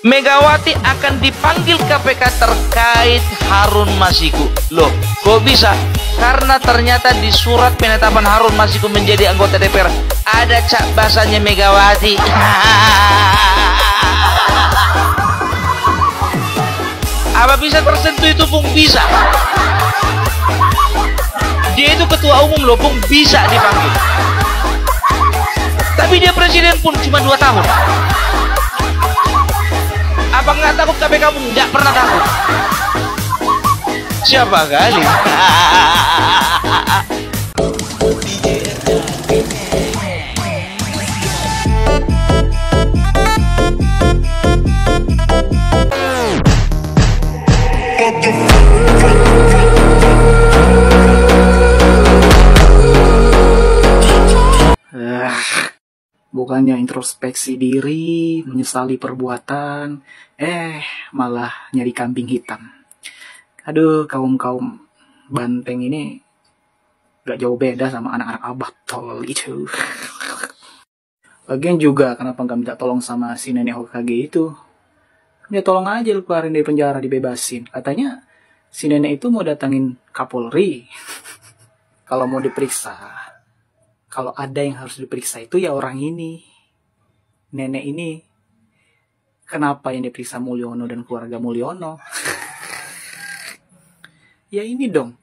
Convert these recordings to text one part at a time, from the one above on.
Megawati akan dipanggil KPK terkait Harun Masiku. Loh, kok bisa? Karena ternyata di surat penetapan Harun Masiku menjadi anggota DPR ada cak basahnya Megawati. Apa bisa tersentuh itu, Pung? Bisa. Dia itu ketua umum loh, Pung, bisa dipanggil. Tapi dia presiden pun cuma 2 tahun. Apa nggak takut KPK, Pung? Nggak pernah takut. Siapa kali? Bukannya introspeksi diri, menyesali perbuatan, malah nyari kambing hitam. Aduh, kaum-kaum banteng ini gak jauh beda sama anak-anak abah tol itu. Lagian juga, kenapa gak minta tolong sama si nenek Hokage itu? Ya tolong aja lu keluarin dari penjara, dibebasin. Katanya si nenek itu mau datangin Kapolri. Kalau mau diperiksa. Kalau ada yang harus diperiksa itu ya orang ini. Nenek ini. Kenapa yang diperiksa Mulyono dan keluarga Mulyono? Ya ini dong.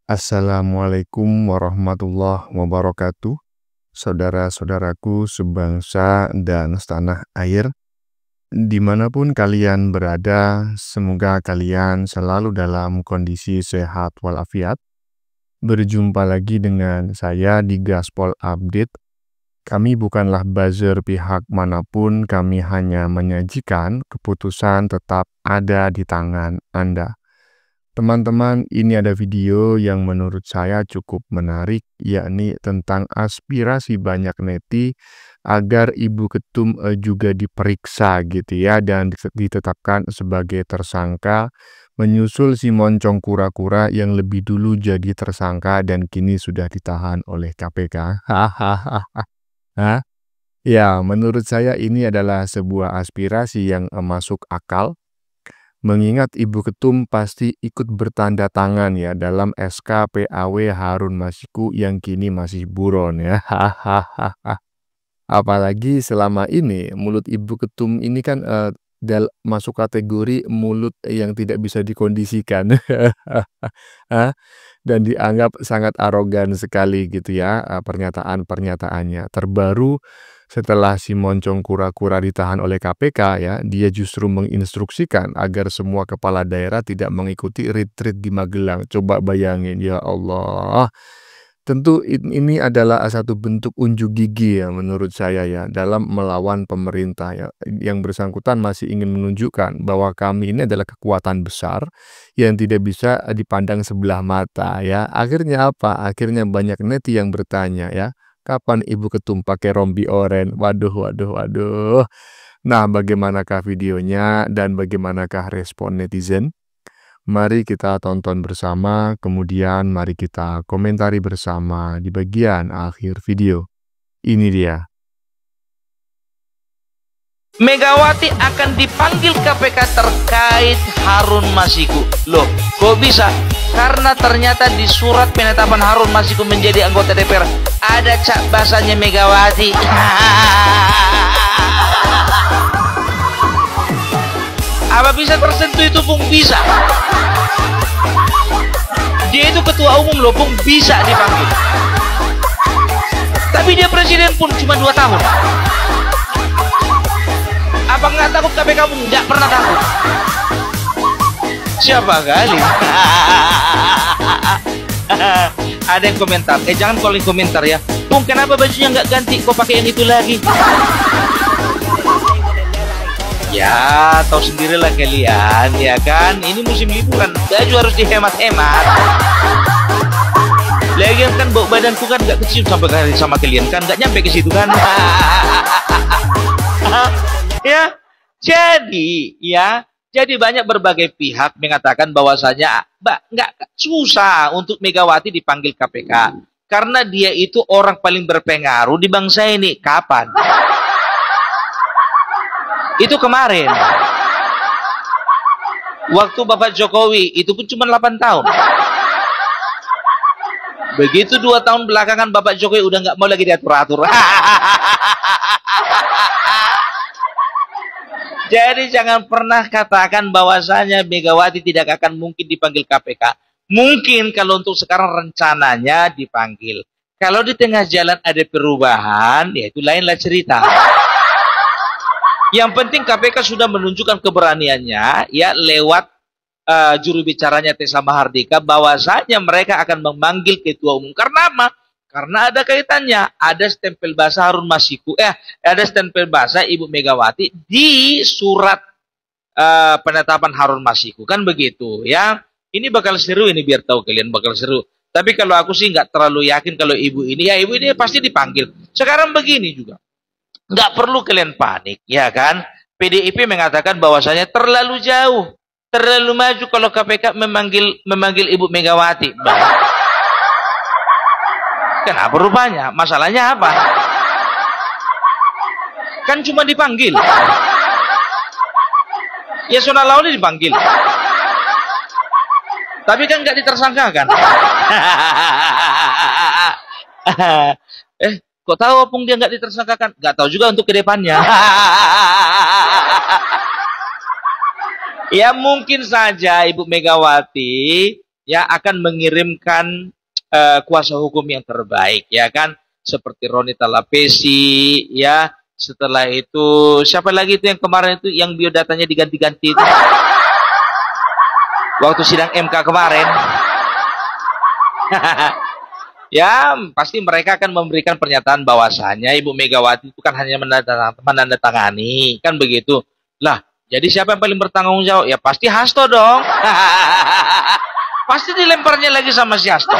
Assalamualaikum warahmatullahi wabarakatuh. Saudara-saudaraku sebangsa dan setanah air, dimanapun kalian berada, semoga kalian selalu dalam kondisi sehat walafiat. Berjumpa lagi dengan saya di Gaspol Update. Kami bukanlah buzzer pihak manapun, kami hanya menyajikan keputusan tetap ada di tangan Anda. Teman-teman, ini ada video yang menurut saya cukup menarik, yakni tentang aspirasi banyak neti agar Ibu Ketum juga diperiksa gitu ya, dan ditetapkan sebagai tersangka, menyusul si moncong kura-kura yang lebih dulu jadi tersangka dan kini sudah ditahan oleh KPK. Ya, menurut saya ini adalah sebuah aspirasi yang masuk akal. Mengingat Ibu Ketum pasti ikut bertanda tangan ya dalam SK PAW Harun Masiku yang kini masih buron ya. Apalagi selama ini mulut Ibu Ketum ini kan masuk kategori mulut yang tidak bisa dikondisikan. Dan dianggap sangat arogan sekali gitu ya pernyataan-pernyataannya. Terbaru setelah si moncong kura-kura ditahan oleh KPK ya, dia justru menginstruksikan agar semua kepala daerah tidak mengikuti retreat di Magelang. Coba bayangin, ya Allah. Tentu ini adalah satu bentuk unjuk gigi ya menurut saya ya dalam melawan pemerintah ya. Yang bersangkutan masih ingin menunjukkan bahwa kami ini adalah kekuatan besar yang tidak bisa dipandang sebelah mata ya. Akhirnya apa? Akhirnya banyak neti yang bertanya ya. Kapan Ibu Ketum pakai rompi oren? Waduh. Nah, bagaimanakah videonya dan bagaimanakah respon netizen? Mari kita tonton bersama, kemudian mari kita komentari bersama di bagian akhir video. Ini dia. Megawati akan dipanggil KPK terkait Harun Masiku. Loh, kok bisa? Karena ternyata di surat penetapan Harun Masiku menjadi anggota DPR ada cak basahnya Megawati. Apa bisa tersentuh itu, Pung? Bisa. Dia itu ketua umum loh, Pung, bisa dipanggil. Tapi dia presiden pun cuma 2 tahun. Apa nggak takut KPK, Pung? Nggak pernah takut. Siapa kali? Ada yang komentar, jangan calling komentar ya. Pung, kenapa bajunya nggak ganti? Kok pakai yang itu lagi? Ya, tahu sendirilah kalian, ya kan? Ini musim liburan, baju harus dihemat-hemat. Lagian kan bau badanku kan nggak kecium sampai sama kalian kan, nggak nyampe ke situ kan? Ya, jadi banyak berbagai pihak mengatakan bahwasanya nggak susah untuk Megawati dipanggil KPK. Karena dia itu orang paling berpengaruh di bangsa ini. Kapan? Itu kemarin. Waktu Bapak Jokowi, itu pun cuma 8 tahun. Begitu 2 tahun belakangan Bapak Jokowi udah nggak mau lagi diatur-atur. Jadi jangan pernah katakan bahwasanya Megawati tidak akan mungkin dipanggil KPK. Mungkin kalau untuk sekarang rencananya dipanggil. Kalau di tengah jalan ada perubahan, ya itu lainlah cerita. Yang penting KPK sudah menunjukkan keberaniannya ya lewat juru bicaranya Tessa Mahardika bahwasanya mereka akan memanggil ketua umum. Karena apa? Karena ada kaitannya, ada stempel basah Harun Masiku, ada stempel basah Ibu Megawati di surat penetapan Harun Masiku, kan begitu ya. Ini bakal seru ini, biar tahu kalian bakal seru. Tapi kalau aku sih nggak terlalu yakin kalau ibu ini pasti dipanggil. Sekarang begini juga, nggak perlu kalian panik, ya kan? PDIP mengatakan bahwasanya terlalu jauh, terlalu maju kalau KPK memanggil Ibu Megawati. Kenapa rupanya? Masalahnya apa? Kan cuma dipanggil. Ya Yasona Lawli dipanggil. Tapi kan nggak ditersangkakan. Kok tahu opung dia nggak ditersangkakan? Nggak tahu juga untuk kedepannya. Ya mungkin saja Ibu Megawati ya akan mengirimkan kuasa hukum yang terbaik, ya kan? Seperti Roni Talapesi, ya. Setelah itu siapa lagi itu yang kemarin itu yang biodatanya diganti-ganti itu? Waktu sidang MK kemarin. Ya, pasti mereka akan memberikan pernyataan bahwasannya Ibu Megawati itu kan hanya menandatangani, kan begitu. Lah, jadi siapa yang paling bertanggung jawab? Ya pasti Hasto dong. Pasti dilemparnya lagi sama si Hasto.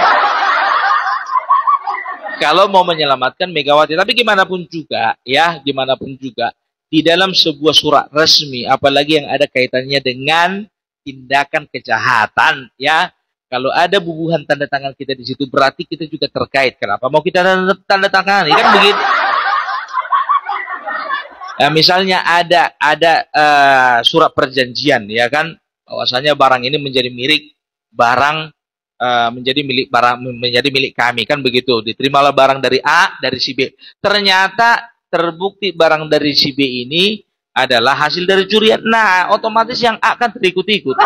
Kalau mau menyelamatkan Megawati, tapi gimana pun juga, ya, gimana pun juga di dalam sebuah surat resmi, apalagi yang ada kaitannya dengan tindakan kejahatan, ya. Kalau ada bubuhan tanda tangan kita di situ, berarti kita juga terkait. Kenapa mau kita tanda tangan? Kan begitu. Nah, misalnya ada surat perjanjian, ya kan, bahwasanya barang ini menjadi milik menjadi milik kami, kan begitu. Diterimalah barang dari A, dari si B. Ternyata terbukti barang dari si B ini adalah hasil dari curian. Nah, otomatis yang A kan terikut-ikut.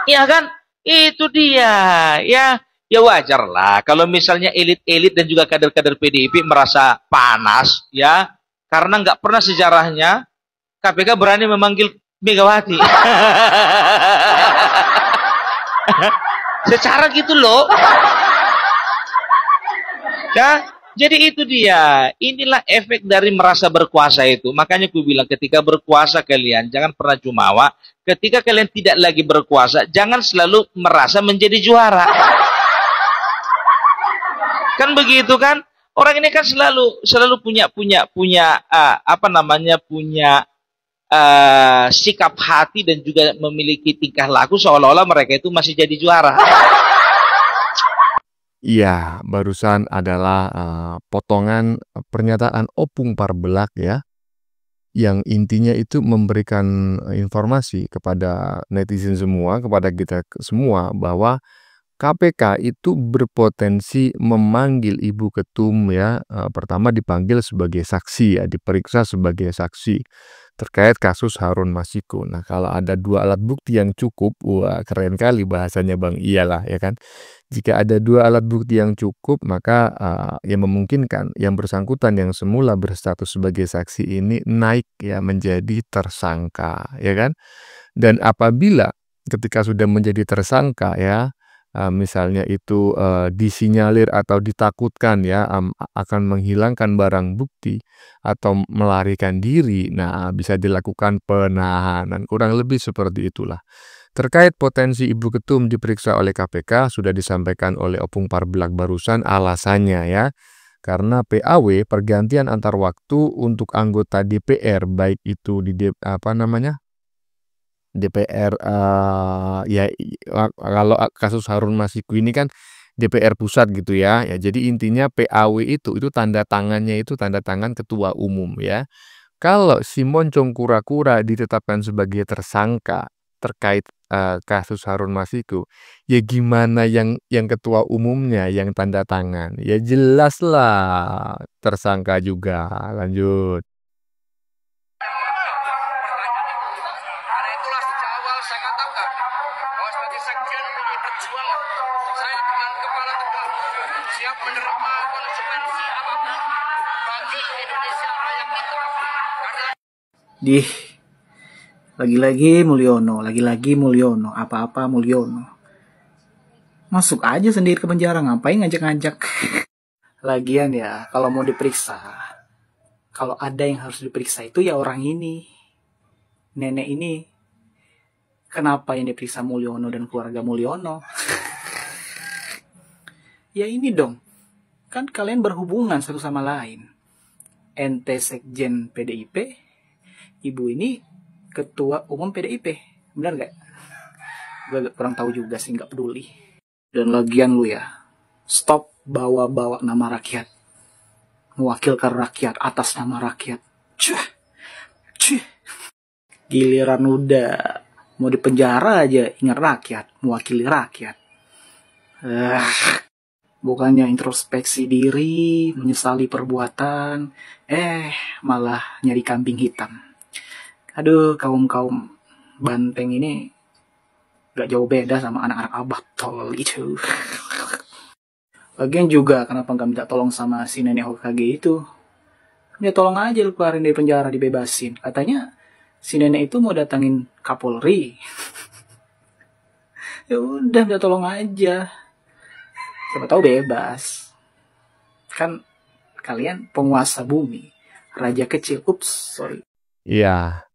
Iya kan? Itu dia, ya. Ya wajar lah kalau misalnya elit-elit dan juga kader-kader PDIP merasa panas, ya, karena nggak pernah sejarahnya KPK berani memanggil Megawati. Secara gitu loh. Ya, jadi itu dia. Inilah efek dari merasa berkuasa itu. Makanya aku bilang ketika berkuasa kalian jangan pernah jumawa. Ketika kalian tidak lagi berkuasa, jangan selalu merasa menjadi juara. Kan begitu kan? Orang ini kan selalu punya sikap hati dan juga memiliki tingkah laku seolah-olah mereka itu masih jadi juara. Iya, barusan adalah potongan pernyataan Opung Parbelak ya, yang intinya itu memberikan informasi kepada netizen semua, kepada kita semua bahwa KPK itu berpotensi memanggil Ibu Ketum ya, pertama dipanggil sebagai saksi ya, diperiksa sebagai saksi terkait kasus Harun Masiku. Nah, kalau ada 2 alat bukti yang cukup, wah keren kali bahasanya Bang, iyalah ya kan. Jika ada 2 alat bukti yang cukup, maka yang memungkinkan yang bersangkutan yang semula berstatus sebagai saksi ini naik ya menjadi tersangka, ya kan. Dan apabila ketika sudah menjadi tersangka ya, misalnya itu disinyalir atau ditakutkan ya akan menghilangkan barang bukti atau melarikan diri, nah bisa dilakukan penahanan, kurang lebih seperti itulah. Terkait potensi Ibu Ketum diperiksa oleh KPK sudah disampaikan oleh Opung Parbelak barusan alasannya ya, karena PAW pergantian antar waktu untuk anggota DPR baik itu di DPR, ya kalau kasus Harun Masiku ini kan DPR pusat gitu ya. Ya jadi intinya PAW itu tanda tangannya itu tanda tangan ketua umum ya. Kalau si Moncong Kura-Kura ditetapkan sebagai tersangka terkait kasus Harun Masiku, ya gimana yang ketua umumnya yang tanda tangan? Ya jelaslah tersangka juga. Lanjut. Karena itulah sejak awal saya katakan bahwa sebagai sekjen PDI Perjuangan, saya dengan kepala tegak siap menerima konsekuensi apapun bagi Indonesia Raya kita. Karena lagi-lagi Mulyono, apa-apa Mulyono. Masuk aja sendiri ke penjara, ngapain ngajak-ngajak. Lagian ya, kalau mau diperiksa, kalau ada yang harus diperiksa itu ya orang ini, nenek ini. Kenapa yang diperiksa Mulyono dan keluarga Mulyono? Ya ini dong, kan kalian berhubungan satu sama lain. Ente sekjen PDIP, ibu ini ketua umum PDIP, benar gak? Gue kurang tahu juga sih, gak peduli. Dan lagian lu ya, stop bawa-bawa nama rakyat, mewakilkan rakyat atas nama rakyat. Giliran udah mau di penjara aja ingat rakyat, mewakili rakyat. Bukannya introspeksi diri, menyesali perbuatan, malah nyari kambing hitam. Aduh, kaum banteng ini gak jauh beda sama anak-anak abah tol itu. Lagian juga kenapa gak minta tolong sama si nenek Hokage itu? Ya tolong aja lu keluarin dari penjara, dibebasin. Katanya si nenek itu mau datangin Kapolri. Ya udah minta tolong aja. Siapa tahu bebas. Kan kalian penguasa bumi, raja kecil. Sorry. Iya.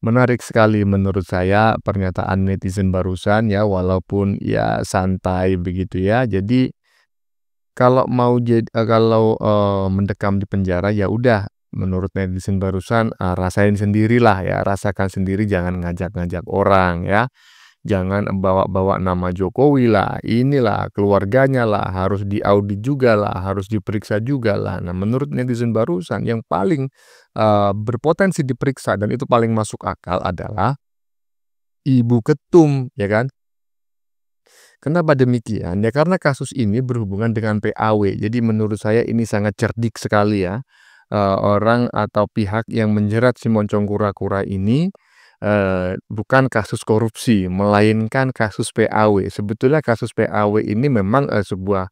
Menarik sekali menurut saya pernyataan netizen barusan ya, walaupun ya santai begitu ya. Jadi kalau mendekam di penjara ya udah, menurut netizen barusan rasain sendirilah ya, rasakan sendiri, jangan ngajak-ngajak orang ya. Jangan bawa-bawa nama Jokowi lah, inilah keluarganya lah, harus diaudit juga lah, harus diperiksa juga lah. Nah, menurut netizen barusan yang paling berpotensi diperiksa dan itu paling masuk akal adalah Ibu Ketum, ya kan? Kenapa demikian? Ya karena kasus ini berhubungan dengan PAW. Jadi menurut saya ini sangat cerdik sekali ya. Orang atau pihak yang menjerat si Moncong Kura-Kura ini bukan kasus korupsi, melainkan kasus PAW. Sebetulnya kasus PAW ini memang sebuah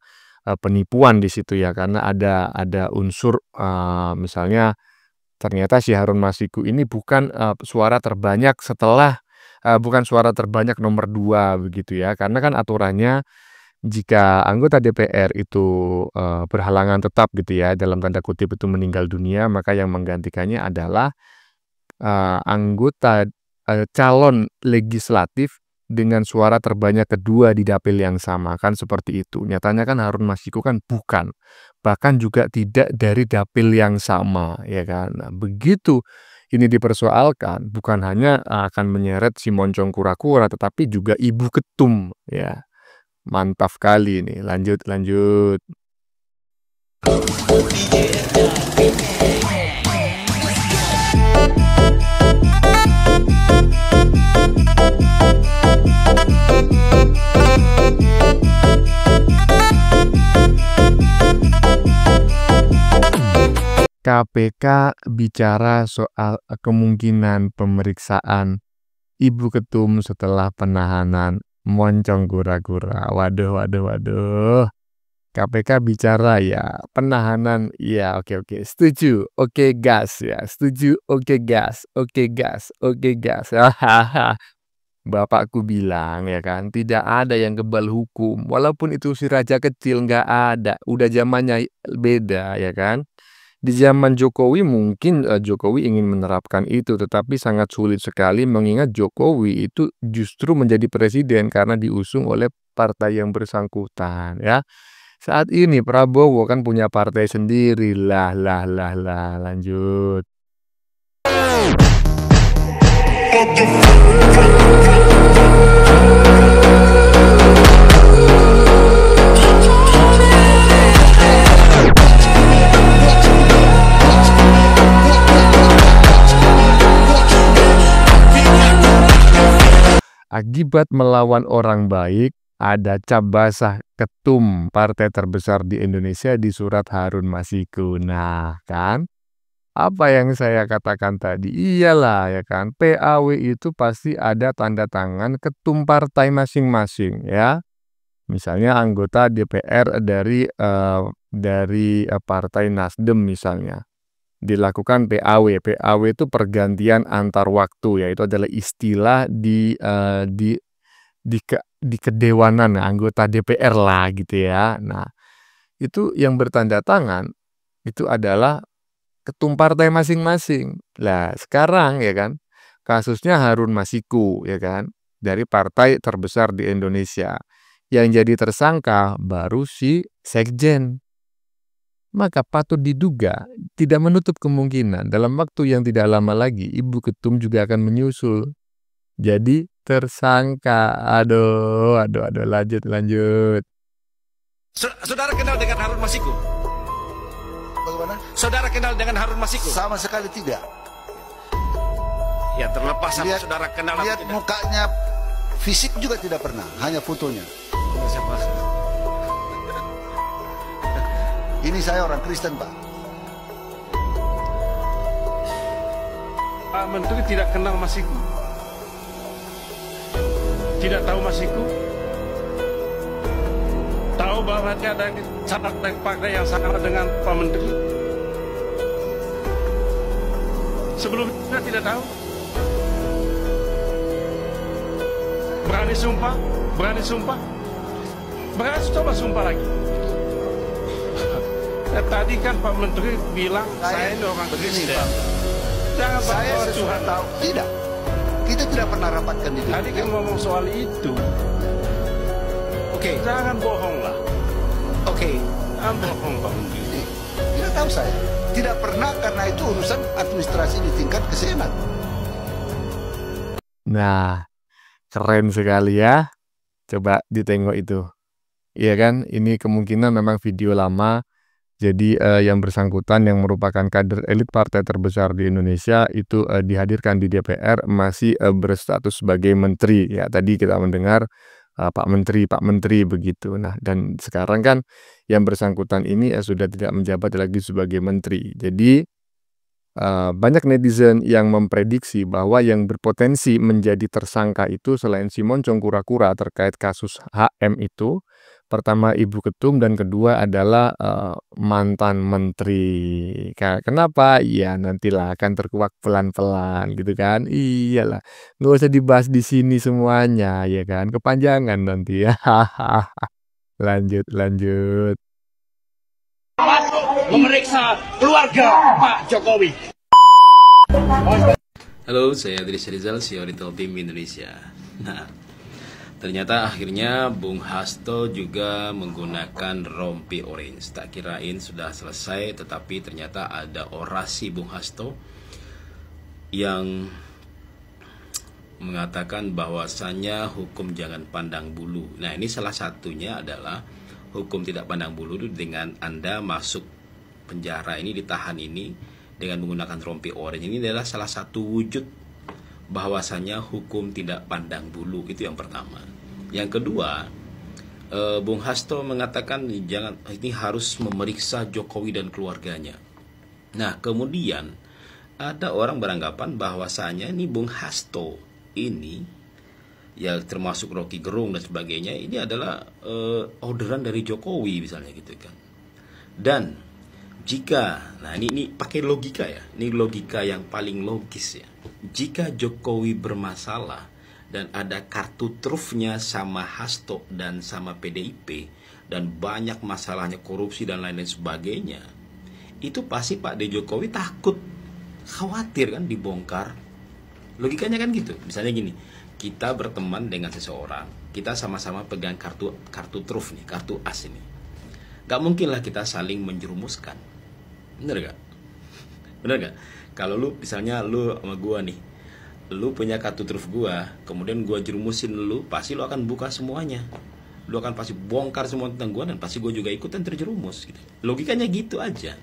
penipuan di situ ya, karena ada unsur misalnya ternyata si Harun Masiku ini bukan suara terbanyak bukan suara terbanyak nomor 2 begitu ya, karena kan aturannya jika anggota DPR itu berhalangan tetap gitu ya, dalam tanda kutip itu meninggal dunia, maka yang menggantikannya adalah anggota calon legislatif dengan suara terbanyak kedua di dapil yang sama, kan seperti itu. Nyatanya kan Harun Masiku kan bukan, bahkan juga tidak dari dapil yang sama, ya kan. Nah, begitu ini dipersoalkan, bukan hanya akan menyeret si Moncong Kura-Kura, tetapi juga Ibu Ketum, ya. Mantap kali ini. Lanjut. KPK bicara soal kemungkinan pemeriksaan Ibu Ketum setelah penahanan Moncong Kura-Kura. Waduh. KPK bicara ya penahanan, ya oke, setuju, oke gas ya, setuju, oke gas. Bapakku bilang ya kan, tidak ada yang kebal hukum, walaupun itu si raja kecil, nggak ada, udah zamannya beda ya kan. Di zaman Jokowi mungkin Jokowi ingin menerapkan itu, tetapi sangat sulit sekali mengingat Jokowi itu justru menjadi presiden karena diusung oleh partai yang bersangkutan ya. Saat ini Prabowo kan punya partai sendiri lah. Lanjut. Akibat melawan orang baik, ada cap basah ketum partai terbesar di Indonesia di surat Harun Masiku. Nah, kan? Apa yang saya katakan tadi? Iyalah, ya kan? PAW itu pasti ada tanda tangan ketum partai masing-masing, ya. Misalnya anggota DPR dari Partai Nasdem misalnya. Dilakukan PAW. PAW itu pergantian antar waktu, yaitu adalah istilah di kedewanan anggota DPR lah gitu ya. Nah, itu yang bertanda tangan itu adalah ketum partai masing-masing. Lah, sekarang ya kan, kasusnya Harun Masiku ya kan, dari partai terbesar di Indonesia. Yang jadi tersangka baru si Sekjen. Maka patut diduga, tidak menutup kemungkinan dalam waktu yang tidak lama lagi Ibu Ketum juga akan menyusul. Jadi tersangka. Aduh, lanjut. Saudara kenal dengan Harun Masiku? Bagaimana? Saudara kenal dengan Harun Masiku? Sama sekali tidak. Ya terlepas sama saudara kenal atau Lihat tidak. mukanya, fisik juga tidak pernah, hanya fotonya. Siapa? Ini saya orang Kristen, Pak. Pak Menteri tidak kenal Masiku? Tidak tahu Masiku? Tahu bahwa dia ada cabang dan partai yang sama dengan Pak Menteri? Sebelumnya tidak tahu? Berani sumpah? Berani sumpah? Berani coba sumpah lagi. Tadi kan Pak Menteri bilang saya ini orang Kristen. Pak. Jangan Saya bawa sesudah Tuhan. tahu. Tidak. Kita tidak pernah rapatkan di Tadi kan ngomong soal itu. Oke. Jangan bohong lah. Oke. Jangan bohong Pak Menteri. Tidak tahu saya. Tidak pernah karena itu urusan administrasi di tingkat ke Senat. Nah, keren sekali ya. Coba ditengok itu. Iya kan, ini kemungkinan memang video lama. Jadi yang bersangkutan yang merupakan kader elit partai terbesar di Indonesia itu dihadirkan di DPR masih berstatus sebagai menteri. Ya, tadi kita mendengar Pak Menteri begitu. Nah, dan sekarang kan yang bersangkutan ini sudah tidak menjabat lagi sebagai menteri. Jadi banyak netizen yang memprediksi bahwa yang berpotensi menjadi tersangka itu selain si Moncong Kura-Kura terkait kasus HM itu, pertama Ibu Ketum dan kedua adalah mantan menteri. Kenapa? Ya nantilah akan terkuak pelan-pelan gitu kan. Iyalah, nggak usah dibahas di sini semuanya ya kan, kepanjangan nanti ya. Lanjut. Memeriksa keluarga Pak Jokowi. Halo, saya Idris Rizal, CEO Retail Team Indonesia. Nah, ternyata akhirnya Bung Hasto juga menggunakan rompi orange. Tak kirain sudah selesai, tetapi ternyata ada orasi Bung Hasto yang mengatakan bahwasannya hukum jangan pandang bulu. Nah, ini salah satunya adalah hukum tidak pandang bulu dengan Anda masuk penjara ini, ditahan ini dengan menggunakan rompi orange. Ini adalah salah satu wujud bahwasanya hukum tidak pandang bulu. Itu yang pertama. Yang kedua, Bung Hasto mengatakan ini harus memeriksa Jokowi dan keluarganya. Nah, kemudian ada orang beranggapan bahwasanya ini Bung Hasto ini, ya termasuk Rocky Gerung dan sebagainya, ini adalah orderan dari Jokowi misalnya gitu kan. Dan jika, nah ini pakai logika ya, ini logika yang paling logis ya. Jika Jokowi bermasalah dan ada kartu trufnya sama Hasto dan sama PDIP dan banyak masalahnya korupsi dan lain-lain sebagainya, itu pasti Pak D. Jokowi takut, khawatir kan dibongkar. Logikanya kan gitu. Misalnya gini, kita berteman dengan seseorang, kita sama-sama pegang kartu truf nih, kartu as ini. Gak mungkin lah kita saling menjerumuskan. Bener gak? Kalau lu misalnya lu sama gua nih, lu punya kartu truf gua, kemudian gua jerumusin lu, pasti lu akan buka semuanya. Lu akan pasti bongkar semua tentang gua dan pasti gua juga ikutan terjerumus gitu. Logikanya gitu aja.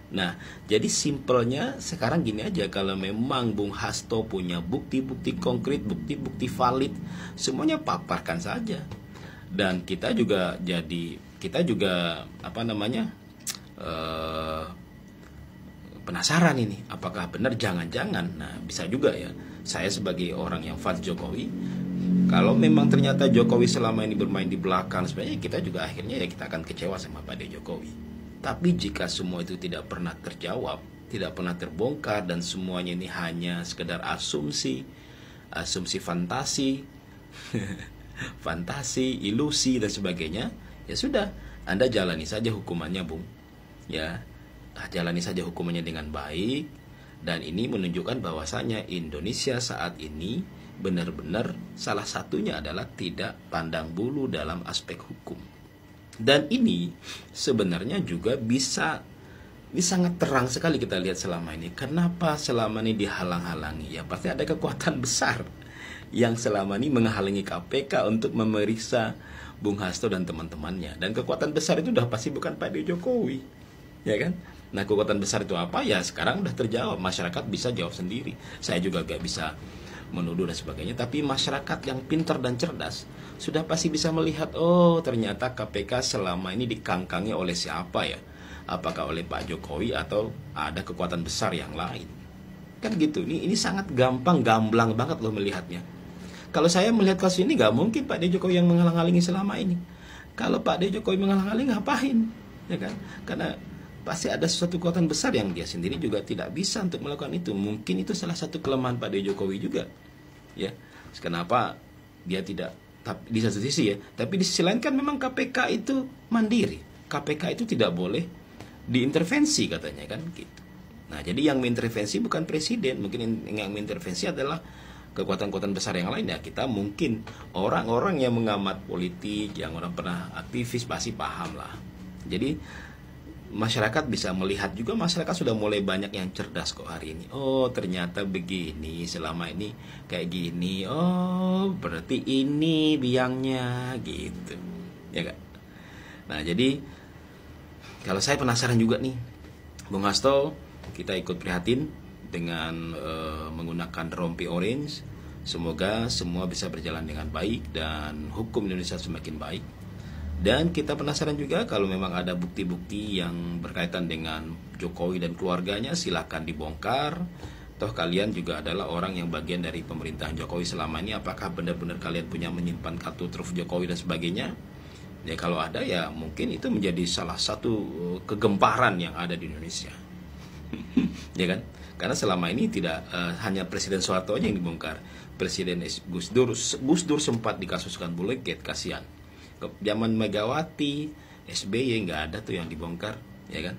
Nah, jadi simpelnya sekarang gini aja, kalau memang Bung Hasto punya bukti-bukti konkret, bukti-bukti valid, semuanya paparkan saja. Dan kita juga apa namanya? Penasaran ini, apakah benar? Jangan-jangan. Nah, bisa juga ya, saya sebagai orang yang fans Jokowi, kalau memang ternyata Jokowi selama ini bermain di belakang, sebenarnya kita juga akhirnya ya kita akan kecewa sama Pak Jokowi. Tapi jika semua itu tidak pernah terjawab, tidak pernah terbongkar, dan semuanya ini hanya sekedar asumsi fantasi, fantasi, ilusi dan sebagainya, ya sudah, Anda jalani saja hukumannya, Bung. Ya, jalani saja hukumannya dengan baik. Dan ini menunjukkan bahwasanya Indonesia saat ini benar-benar salah satunya adalah tidak pandang bulu dalam aspek hukum. Dan ini sebenarnya juga ini sangat terang sekali kita lihat selama ini. Kenapa selama ini dihalang-halangi? Ya pasti ada kekuatan besar yang selama ini menghalangi KPK untuk memeriksa Bung Hasto dan teman-temannya. Dan kekuatan besar itu udah pasti bukan Pak Jokowi, ya kan? Nah, kekuatan besar itu apa? Ya sekarang udah terjawab, masyarakat bisa jawab sendiri. Saya juga gak bisa menuduh dan sebagainya, tapi masyarakat yang pintar dan cerdas sudah pasti bisa melihat, oh ternyata KPK selama ini dikangkangi oleh siapa ya? Apakah oleh Pak Jokowi atau ada kekuatan besar yang lain? Kan gitu. Ini sangat gampang, gamblang banget loh melihatnya. Kalau saya melihat kasus ini, gak mungkin Pak Jokowi yang menghalang-halangi selama ini. Kalau Pak Jokowi menghalang-halangi, ngapain? Ya kan? Karena pasti ada sesuatu kekuatan besar yang dia sendiri juga tidak bisa untuk melakukan itu. Mungkin itu salah satu kelemahan Pak Jokowi juga, ya. Kenapa dia tidak, di satu sisi ya, tapi di sisi lain kan memang KPK itu mandiri. KPK itu tidak boleh diintervensi katanya kan gitu. Nah, jadi yang mengintervensi bukan presiden, mungkin yang mengintervensi adalah kekuatan-kekuatan besar yang lain. Ya kita mungkin orang-orang yang mengamat politik, yang orang pernah aktivis pasti paham lah. Jadi masyarakat bisa melihat juga, masyarakat sudah mulai banyak yang cerdas kok hari ini. Oh ternyata begini, selama ini kayak gini. Oh berarti ini biangnya gitu, ya kan? Nah jadi kalau saya penasaran juga nih, Bung Hasto, kita ikut prihatin dengan menggunakan rompi orange. Semoga semua bisa berjalan dengan baik dan hukum Indonesia semakin baik. Dan kita penasaran juga kalau memang ada bukti-bukti yang berkaitan dengan Jokowi dan keluarganya, silakan dibongkar. Toh kalian juga adalah orang yang bagian dari pemerintahan Jokowi selama ini. Apakah benar-benar kalian punya menyimpan kartu truf Jokowi dan sebagainya? Ya kalau ada ya mungkin itu menjadi salah satu kegemparan yang ada di Indonesia. Ya kan? Karena selama ini tidak hanya Presiden Soeharto aja yang dibongkar. Presiden Gus Dur sempat dikasuskan buleget, kasihan. Zaman Megawati, SBY nggak ada tuh yang dibongkar, ya kan?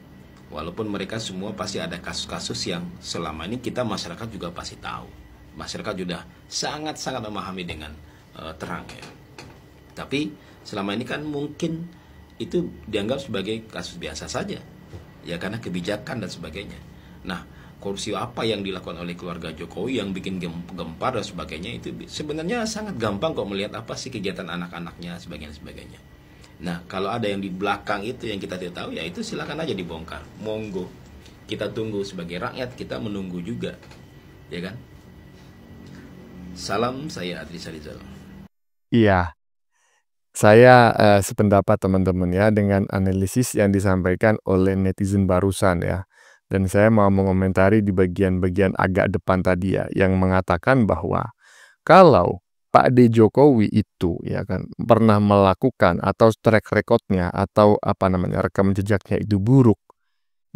Walaupun mereka semua pasti ada kasus-kasus yang selama ini kita masyarakat juga pasti tahu. Masyarakat sudah sangat-sangat memahami dengan terang ya. Tapi selama ini kan mungkin itu dianggap sebagai kasus biasa saja, ya karena kebijakan dan sebagainya. Nah, korupsi apa yang dilakukan oleh keluarga Jokowi yang bikin gempar dan sebagainya itu sebenarnya sangat gampang kok melihat apa sih kegiatan anak-anaknya sebagainya. Nah kalau ada yang di belakang itu yang kita tidak tahu ya itu silakan aja dibongkar, monggo, kita tunggu sebagai rakyat, kita menunggu juga, ya kan. Salam, saya Adri Sarizal. Iya, saya sependapat teman-teman ya dengan analisis yang disampaikan oleh netizen barusan ya. Dan saya mau mengomentari di bagian-bagian agak depan tadi ya, yang mengatakan bahwa kalau Pak Jokowi itu ya kan pernah melakukan atau track recordnya atau rekam jejaknya itu buruk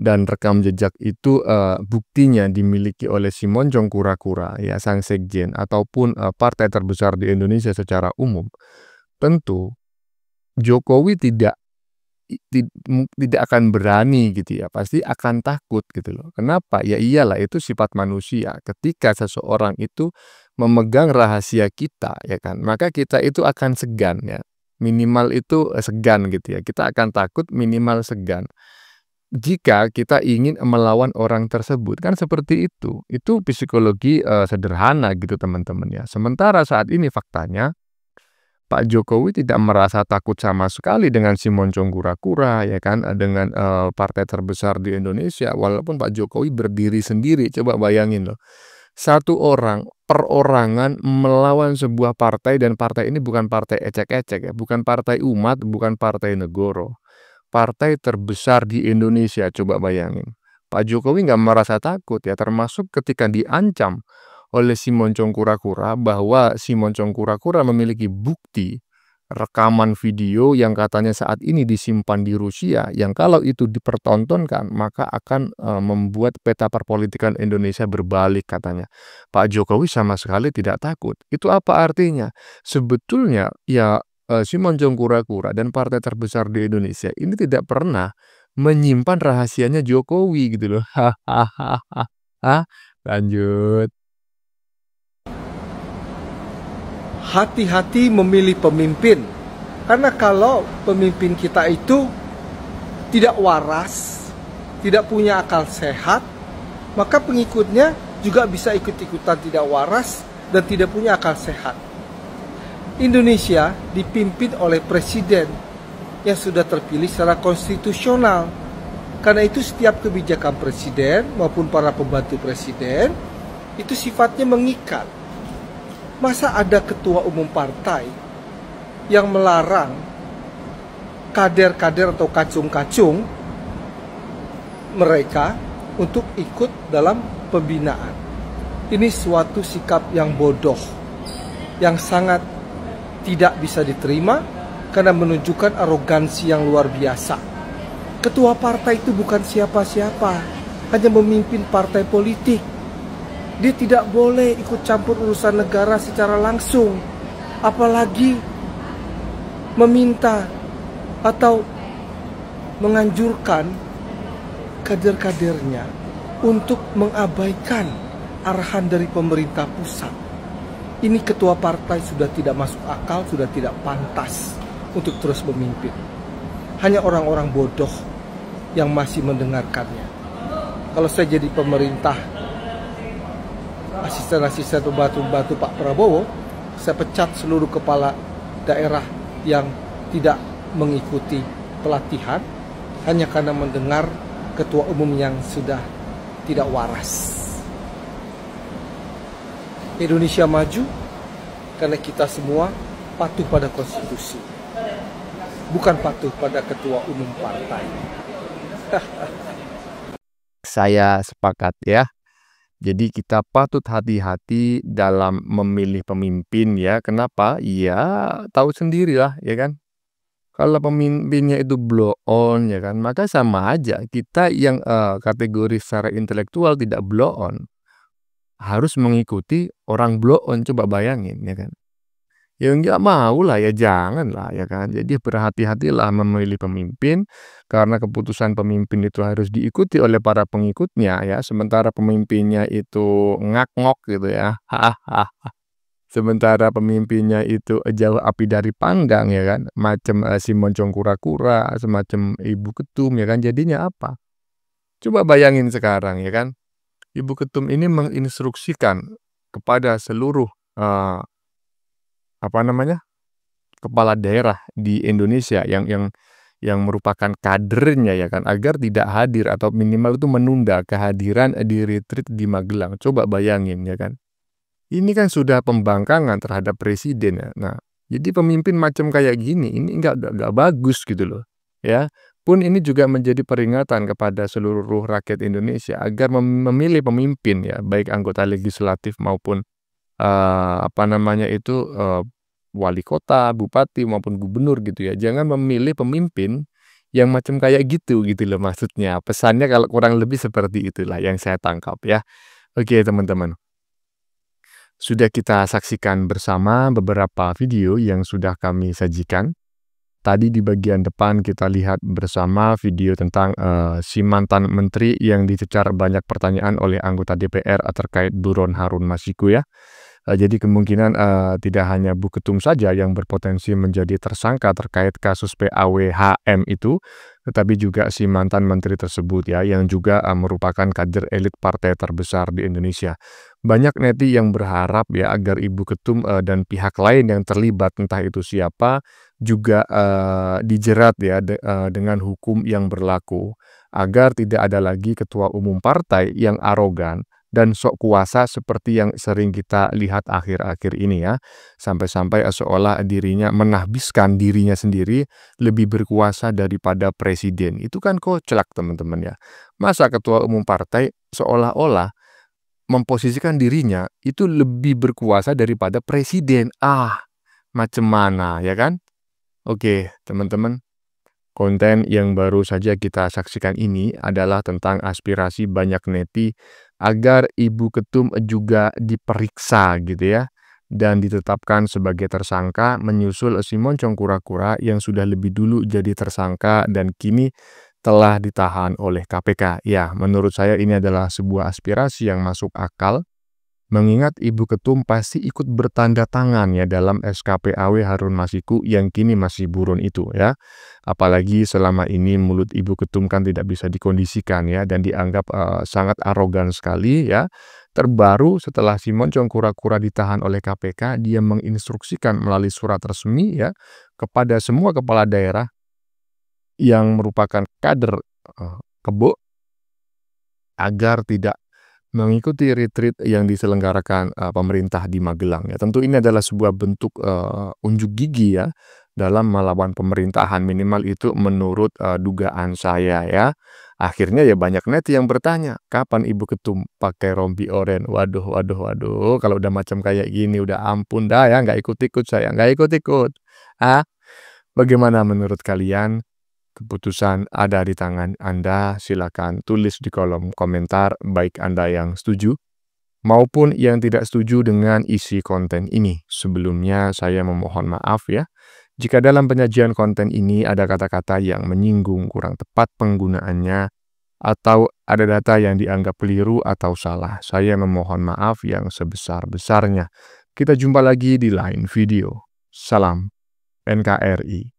dan rekam jejak itu buktinya dimiliki oleh Simon Kura-Kura ya sang sekjen ataupun partai terbesar di Indonesia secara umum, tentu Jokowi tidak akan berani gitu ya, pasti akan takut gitu loh. Kenapa? Ya iyalah itu sifat manusia. Ketika seseorang itu memegang rahasia kita ya kan, maka kita itu akan segan ya. Minimal itu segan gitu ya. Kita akan takut, minimal segan. jika kita ingin melawan orang tersebut, kan seperti itu. Itu psikologi sederhana gitu teman-teman ya. Sementara saat ini faktanya Pak Jokowi tidak merasa takut sama sekali dengan si Moncong Kura-Kura ya kan, dengan partai terbesar di Indonesia. Walaupun Pak Jokowi berdiri sendiri, coba bayangin loh. Satu orang, perorangan melawan sebuah partai, dan partai ini bukan partai ecek-ecek ya, bukan partai umat, bukan partai negoro. Partai terbesar di Indonesia, coba bayangin. Pak Jokowi nggak merasa takut ya, termasuk ketika diancam oleh si Moncong Kura-Kura bahwa si Moncong Kura-Kura memiliki bukti rekaman video yang katanya saat ini disimpan di Rusia, yang kalau itu dipertontonkan maka akan membuat peta perpolitikan Indonesia berbalik katanya. Pak Jokowi sama sekali tidak takut. Itu apa artinya? Sebetulnya ya si Moncong Kura-Kura dan partai terbesar di Indonesia ini tidak pernah menyimpan rahasianya Jokowi gitu loh. Hahaha. Lanjut. Hati-hati memilih pemimpin, karena kalau pemimpin kita itu tidak waras, tidak punya akal sehat, maka pengikutnya juga bisa ikut-ikutan tidak waras dan tidak punya akal sehat. Indonesia dipimpin oleh presiden yang sudah terpilih secara konstitusional. Karena itu setiap kebijakan presiden maupun para pembantu presiden itu sifatnya mengikat. Masa ada ketua umum partai yang melarang kader-kader atau kacung-kacung mereka untuk ikut dalam pembinaan? Ini suatu sikap yang bodoh, yang sangat tidak bisa diterima karena menunjukkan arogansi yang luar biasa. Ketua partai itu bukan siapa-siapa, hanya memimpin partai politik. Dia tidak boleh ikut campur urusan negara secara langsung, apalagi meminta atau menganjurkan kader-kadernya untuk mengabaikan arahan dari pemerintah pusat. Ini ketua partai sudah tidak masuk akal, sudah tidak pantas untuk terus memimpin. Hanya orang-orang bodoh yang masih mendengarkannya. Kalau saya jadi pemerintah, asisten-asisten pembantu Pak Prabowo, saya pecat seluruh kepala daerah yang tidak mengikuti pelatihan hanya karena mendengar ketua umum yang sudah tidak waras. Indonesia maju karena kita semua patuh pada konstitusi, bukan patuh pada ketua umum partai. Saya sepakat ya. Jadi kita patut hati-hati dalam memilih pemimpin ya. Kenapa? Ya tahu sendirilah ya kan. Kalau pemimpinnya itu blow on ya kan, maka sama aja kita yang kategori secara intelektual tidak blow on harus mengikuti orang blow on. Coba bayangin ya kan. Ya nggak mau lah ya, jangan lah ya kan. Jadi berhati-hatilah memilih pemimpin, karena keputusan pemimpin itu harus diikuti oleh para pengikutnya ya. Sementara pemimpinnya itu ngak-ngok gitu ya. Sementara pemimpinnya itu jauh api dari panggang ya kan. Macam si Moncong Kura-Kura, semacam Ibu Ketum ya kan. Jadinya apa? Coba bayangin sekarang ya kan. Ibu Ketum ini menginstruksikan kepada seluruh kepala daerah di Indonesia yang merupakan kadernya ya kan, agar tidak hadir atau minimal itu menunda kehadiran di retreat di Magelang. Coba bayangin ya kan. Ini kan sudah pembangkangan terhadap presiden ya. Nah, jadi pemimpin macam kayak gini ini nggak bagus gitu loh. Ya, pun ini juga menjadi peringatan kepada seluruh rakyat Indonesia agar memilih pemimpin ya, baik anggota legislatif maupun wali kota, bupati maupun gubernur gitu ya. Jangan memilih pemimpin yang macam kayak gitu loh maksudnya. Pesannya kalau kurang lebih seperti itulah yang saya tangkap ya. Oke teman-teman. Sudah kita saksikan bersama beberapa video yang sudah kami sajikan. Tadi di bagian depan kita lihat bersama video tentang si mantan menteri yang dicecar banyak pertanyaan oleh anggota DPR terkait buron Harun Masiku ya. Jadi kemungkinan tidak hanya Bu Ketum saja yang berpotensi menjadi tersangka terkait kasus PAWHM itu, tetapi juga si mantan menteri tersebut ya, yang juga merupakan kader elit partai terbesar di Indonesia. Banyak neti yang berharap ya agar Ibu Ketum dan pihak lain yang terlibat, entah itu siapa, juga dijerat ya dengan hukum yang berlaku, agar tidak ada lagi ketua umum partai yang arogan dan sok kuasa seperti yang sering kita lihat akhir-akhir ini ya. Sampai-sampai seolah dirinya menahbiskan dirinya sendiri lebih berkuasa daripada presiden. Itu kan koclak teman-teman ya. Masa ketua umum partai seolah-olah memposisikan dirinya itu lebih berkuasa daripada presiden. Macam mana ya kan? Oke, teman-teman. Konten yang baru saja kita saksikan ini adalah tentang aspirasi banyak neti agar Ibu Ketum juga diperiksa gitu ya, dan ditetapkan sebagai tersangka menyusul si Moncong Kura-Kura yang sudah lebih dulu jadi tersangka dan kini telah ditahan oleh KPK. Ya, menurut saya ini adalah sebuah aspirasi yang masuk akal, mengingat Ibu Ketum pasti ikut bertanda tangan ya dalam SKPAW Harun Masiku yang kini masih buron itu ya. Apalagi selama ini mulut Ibu Ketum kan tidak bisa dikondisikan ya, dan dianggap sangat arogan sekali ya. Terbaru setelah si Moncong Kura-Kura ditahan oleh KPK, dia menginstruksikan melalui surat resmi ya kepada semua kepala daerah yang merupakan kader Kebo agar tidak mengikuti retreat yang diselenggarakan pemerintah di Magelang ya. Tentu ini adalah sebuah bentuk unjuk gigi ya dalam melawan pemerintahan, minimal itu menurut dugaan saya ya. Akhirnya ya banyak neti yang bertanya, kapan Ibu Ketum pakai rompi oren? Waduh, kalau udah macam kayak gini udah ampun dah ya, nggak ikut-ikut saya, nggak ikut-ikut. Bagaimana menurut kalian? Keputusan ada di tangan Anda, silakan tulis di kolom komentar baik Anda yang setuju maupun yang tidak setuju dengan isi konten ini. Sebelumnya saya memohon maaf ya, jika dalam penyajian konten ini ada kata-kata yang menyinggung, kurang tepat penggunaannya, atau ada data yang dianggap keliru atau salah. Saya memohon maaf yang sebesar-besarnya. Kita jumpa lagi di lain video. Salam NKRI.